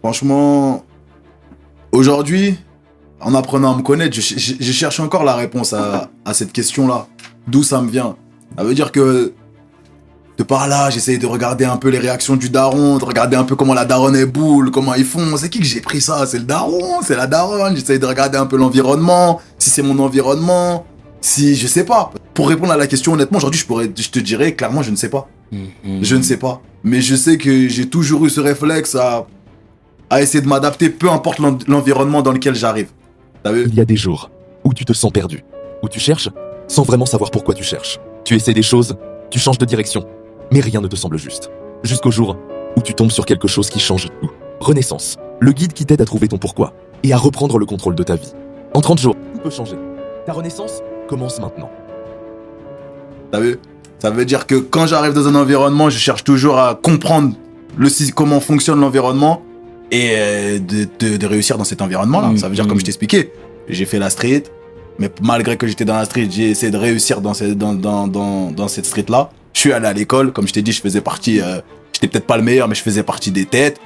Franchement, aujourd'hui, en apprenant à me connaître, je cherche encore la réponse à cette question-là. D'où ça me vient? Ça veut dire que de par là, j'essaye de regarder un peu les réactions du daron, de regarder un peu comment la daronne est boule, comment ils font. C'est qui que j'ai pris ça? C'est le daron, c'est la daronne. J'essaye de regarder un peu l'environnement, si c'est mon environnement, si je sais pas. Pour répondre à la question, honnêtement, aujourd'hui, je te dirais clairement, je ne sais pas. Je ne sais pas. Mais je sais que j'ai toujours eu ce réflexe à essayer de m'adapter, peu importe l'environnement dans lequel j'arrive. T'as vu? Il y a des jours où tu te sens perdu, où tu cherches sans vraiment savoir pourquoi tu cherches. Tu essaies des choses, tu changes de direction, mais rien ne te semble juste. Jusqu'au jour où tu tombes sur quelque chose qui change tout. Renaissance, le guide qui t'aide à trouver ton pourquoi et à reprendre le contrôle de ta vie. En 30 jours, tout peut changer. Ta renaissance commence maintenant. T'as vu? Ça veut dire que quand j'arrive dans un environnement, je cherche toujours à comprendre comment fonctionne l'environnement et de réussir dans cet environnement-là. Ça veut dire, comme je t'expliquais, j'ai fait la street, mais malgré que j'étais dans la street, j'ai essayé de réussir dans cette street-là. Je suis allé à l'école, comme je t'ai dit, je faisais partie, j'étais peut-être pas le meilleur, mais je faisais partie des têtes.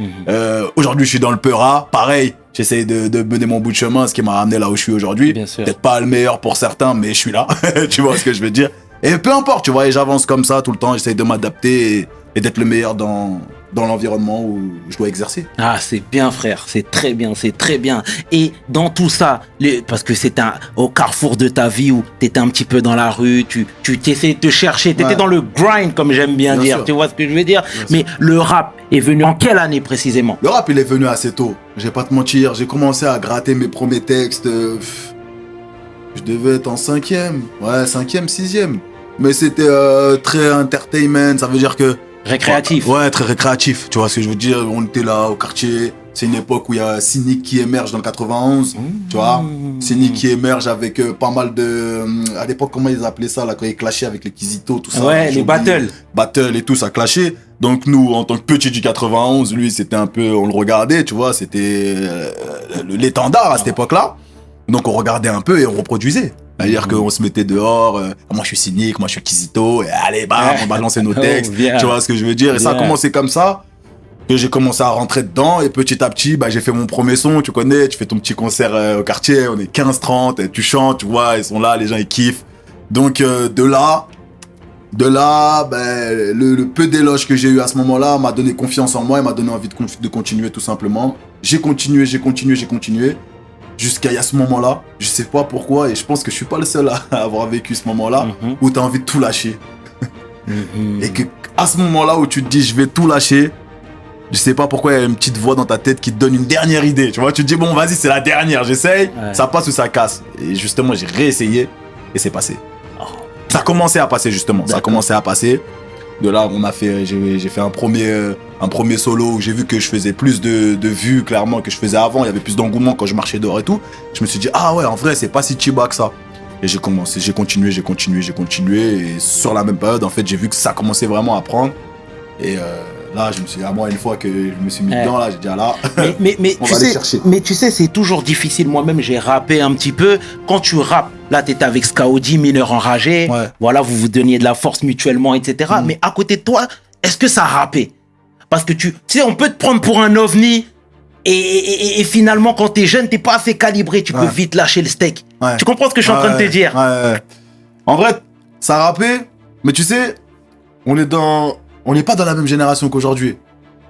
Aujourd'hui, je suis dans le Peura, pareil, j'essaye de mener mon bout de chemin, ce qui m'a ramené là où je suis aujourd'hui. Peut-être pas le meilleur pour certains, mais je suis là, tu vois ce que je veux dire. Et peu importe, tu vois, et j'avance comme ça tout le temps, j'essaye de m'adapter et d'être le meilleur dans l'environnement où je dois exercer. Ah, c'est bien, frère, c'est très bien, c'est très bien. Et dans tout ça, parce que c'est au carrefour de ta vie où t'étais un petit peu dans la rue, tu t'essayais de te chercher, t'étais dans le grind, comme j'aime bien dire, sûr. tu vois ce que je veux dire? Mais le rap est venu en quelle année précisément? Le rap, il est venu assez tôt, je vais pas te mentir, j'ai commencé à gratter mes premiers textes, je devais être en 5e, 6e. Mais c'était très entertainment, ça veut dire que... Récréatif. Ouais, très récréatif, tu vois ce que je veux dire. On était là au quartier, c'est une époque où il y a Cynic qui émerge dans le 91, tu vois. Cynic qui émerge avec pas mal de... à l'époque, comment ils appelaient ça, là, quand ils clashaient avec les Kizito, tout ça. Ouais, les battles. Battles et tout, ça clashait. Donc nous, en tant que petit du 91, lui, c'était un peu... On le regardait, tu vois, c'était l'étendard à cette époque-là. Donc on regardait un peu et on reproduisait. C'est-à-dire qu'on se mettait dehors, moi je suis Cynic, moi je suis Kizito, et allez, bam, on balançait nos textes, tu vois ce que je veux dire. Et ça a commencé comme ça, que j'ai commencé à rentrer dedans, et petit à petit, j'ai fait mon premier son, tu connais, tu fais ton petit concert au quartier, on est 15-30, tu chantes, tu vois, ils sont là, les gens ils kiffent. Donc de là, le peu d'éloges que j'ai eu à ce moment-là m'a donné confiance en moi et m'a donné envie de continuer tout simplement. J'ai continué. Jusqu'à ce moment-là, je sais pas pourquoi, et je pense que je suis pas le seul à avoir vécu ce moment-là, où tu as envie de tout lâcher. Et que à ce moment-là où tu te dis je vais tout lâcher, je sais pas pourquoi il y a une petite voix dans ta tête qui te donne une dernière idée. Tu vois, tu te dis bon vas-y c'est la dernière, j'essaye, ça passe ou ça casse. Et justement j'ai réessayé et c'est passé. Ça a commencé à passer justement, ça a commencé à passer. De là, j'ai fait un premier solo où j'ai vu que je faisais plus de vues clairement que je faisais avant. Il y avait plus d'engouement quand je marchais dehors et tout. Je me suis dit, ah ouais, en vrai, c'est pas si chiba que ça. Et j'ai continué. Et sur la même période, en fait, j'ai vu que ça commençait vraiment à prendre. Et là, je me suis dit, moi, une fois que je me suis mis dedans, là, j'ai dit, ah là, mais on va aller chercher. Mais tu sais, c'est toujours difficile. Moi-même, j'ai rappé un petit peu. Quand tu rappes, là, t'étais avec Skaudi, mineur enragé. Ouais. Voilà, vous vous donniez de la force mutuellement, etc. Mais à côté de toi, est-ce que ça rappait? Parce que tu sais, on peut te prendre pour un ovni. Et finalement, quand t'es jeune, t'es pas assez calibré. Tu peux vite lâcher le steak. Ouais. Tu comprends ce que je suis en train de te dire? Ouais. En vrai, ça rappait. Mais tu sais, on n'est pas dans la même génération qu'aujourd'hui.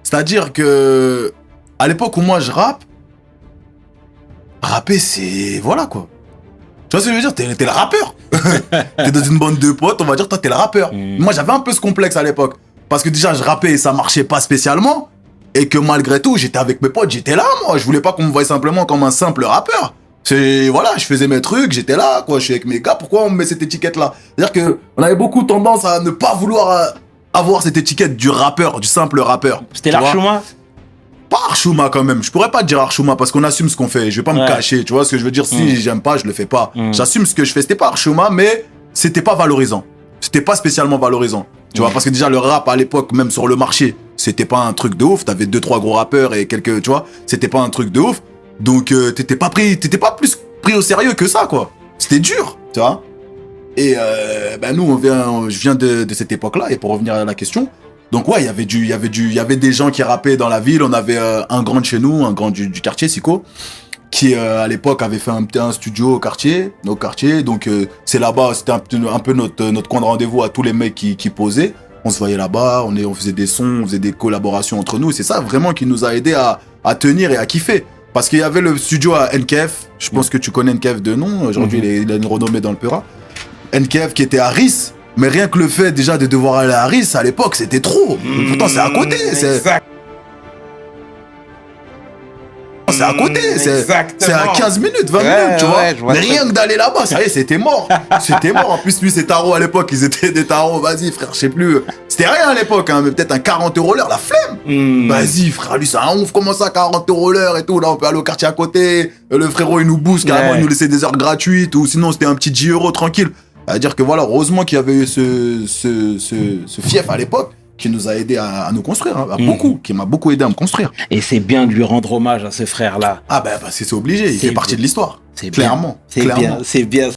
C'est-à-dire que à l'époque où moi je rapper c'est... Voilà quoi. Tu vois ce que je veux dire? T'es le rappeur. T'es dans une bande de potes, on va dire toi t'es le rappeur. Moi j'avais un peu ce complexe à l'époque. Parce que déjà je rappais et ça marchait pas spécialement. Et que malgré tout, j'étais avec mes potes, j'étais là moi. Je voulais pas qu'on me voie simplement comme un simple rappeur. Voilà, je faisais mes trucs, j'étais là quoi, je suis avec mes gars. Pourquoi on me met cette étiquette là? C'est-à-dire qu'on avait beaucoup tendance à ne pas vouloir... avoir cette étiquette du rappeur, du simple rappeur. C'était l'Archouma? Pas Archouma quand même. Je pourrais pas te dire Archouma parce qu'on assume ce qu'on fait. Je vais pas me cacher. Tu vois ce que je veux dire? Si j'aime pas, je le fais pas. J'assume ce que je fais. C'était pas Archouma, mais c'était pas valorisant. C'était pas spécialement valorisant. Tu vois, parce que déjà le rap à l'époque, même sur le marché, c'était pas un truc de ouf. T'avais 2-3 gros rappeurs et quelques, tu vois, c'était pas un truc de ouf. Donc t'étais pas plus pris au sérieux que ça, quoi. C'était dur, tu vois. Et nous, je viens de cette époque-là. Et pour revenir à la question, Donc ouais, il y avait des gens qui rappaient dans la ville. On avait un grand de chez nous, un grand du quartier, Sico, qui à l'époque avait fait un studio au quartier. Donc c'est là-bas, c'était un peu notre coin de rendez-vous à tous les mecs qui posaient. On se voyait là-bas, on faisait des sons, on faisait des collaborations entre nous. C'est ça vraiment qui nous a aidé à tenir et à kiffer. Parce qu'il y avait le studio à NKF. Je pense que tu connais NKF de nom. Aujourd'hui, il a une renommée dans le Peura. NKF qui était à Ris. Mais rien que le fait déjà de devoir aller à Ris, à l'époque, c'était trop. Pourtant, c'est à côté. C'est à côté, c'est à 15 minutes, 20 minutes, tu vois. Mais rien que d'aller là-bas, ça y est, c'était mort. C'était mort. En plus, lui, ses tarots à l'époque, ils étaient des tarots, vas-y, frère, je sais plus. C'était rien à l'époque, hein, mais peut-être un 40 € l'heure, la flemme. Vas-y, frère, lui, c'est un ouf, comment ça, 40 € l'heure et tout. Là, on peut aller au quartier à côté. Le frérot, il nous booste, carrément, il nous laissait des heures gratuites, ou sinon, c'était un petit 10 € tranquille. C'est-à-dire que voilà, heureusement qu'il y avait eu ce fief à l'époque, qui nous a aidé à nous construire, hein, beaucoup, qui m'a beaucoup aidé à me construire. Et c'est bien de lui rendre hommage à ce frère-là. Ah ben, parce que c'est obligé, il fait partie de l'histoire. C'est clairement. C'est bien, c'est bien.